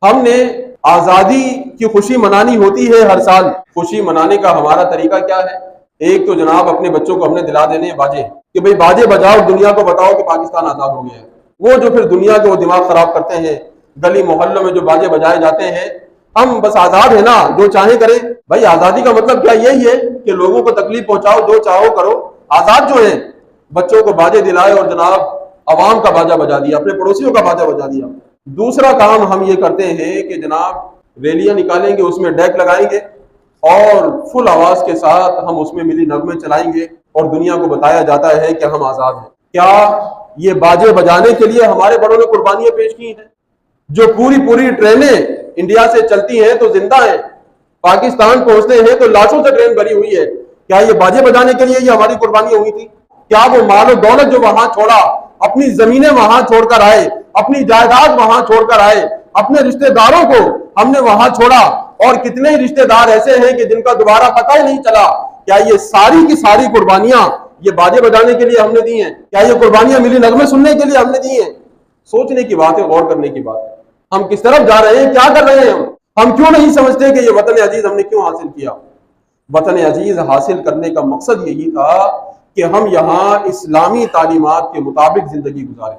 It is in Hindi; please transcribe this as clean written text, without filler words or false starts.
हमने आजादी की खुशी मनानी होती है हर साल। खुशी मनाने का हमारा तरीका क्या है? एक तो जनाब अपने बच्चों को हमने दिला देने हैं बाजे, कि भाई बाजे बजाओ, दुनिया को बताओ कि पाकिस्तान आजाद हो गया है। वो जो फिर दुनिया के वो दिमाग खराब करते हैं, गली मोहल्लों में जो बाजे बजाए जाते हैं, हम बस आजाद है ना, जो चाहे करें। भाई आजादी का मतलब क्या यही है कि लोगों को तकलीफ पहुंचाओ, जो चाहो करो। आजाद जो है बच्चों को बाजे दिलाए और जनाब अवाम का बाजा बजा दिया, अपने पड़ोसियों का बाजा बजा दिया। दूसरा काम हम ये करते हैं कि जनाब रैलियां निकालेंगे, उसमें डेक लगाएंगे और फुल आवाज के साथ हम उसमें मिली नगमे चलाएंगे और दुनिया को बताया जाता है कि हम आजाद हैं। क्या ये बाजे बजाने के लिए हमारे बड़ों ने कुर्बानियां पेश की हैं? जो पूरी पूरी ट्रेनें इंडिया से चलती हैं तो जिंदा हैं, पाकिस्तान पहुंचते हैं तो लाशों से ट्रेन भरी हुई है। क्या ये बाजे बजाने के लिए ये हमारी कुर्बानियां हुई थी? क्या वो माल और दौलत जो वहां छोड़ा, अपनी जमीनें वहां छोड़कर आए, अपनी जायदाद वहां छोड़कर आए, अपने रिश्तेदारों को हमने वहां छोड़ा, और कितने ही रिश्तेदार ऐसे हैं कि जिनका दोबारा पता ही नहीं चला। क्या ये सारी की सारी कुर्बानियां ये बाजे बजाने के लिए हमने दी हैं? क्या ये कुर्बानियां मिली नगमे सुनने के लिए हमने दी हैं? सोचने की बात है, गौर करने की बात है। हम किस तरफ जा रहे हैं, क्या कर रहे हैं? हम क्यों नहीं समझते कि ये वतन अजीज हमने क्यों हासिल किया? वतन अजीज हासिल करने का मकसद यही था कि हम यहाँ इस्लामी तालीमात के मुताबिक जिंदगी गुजारें।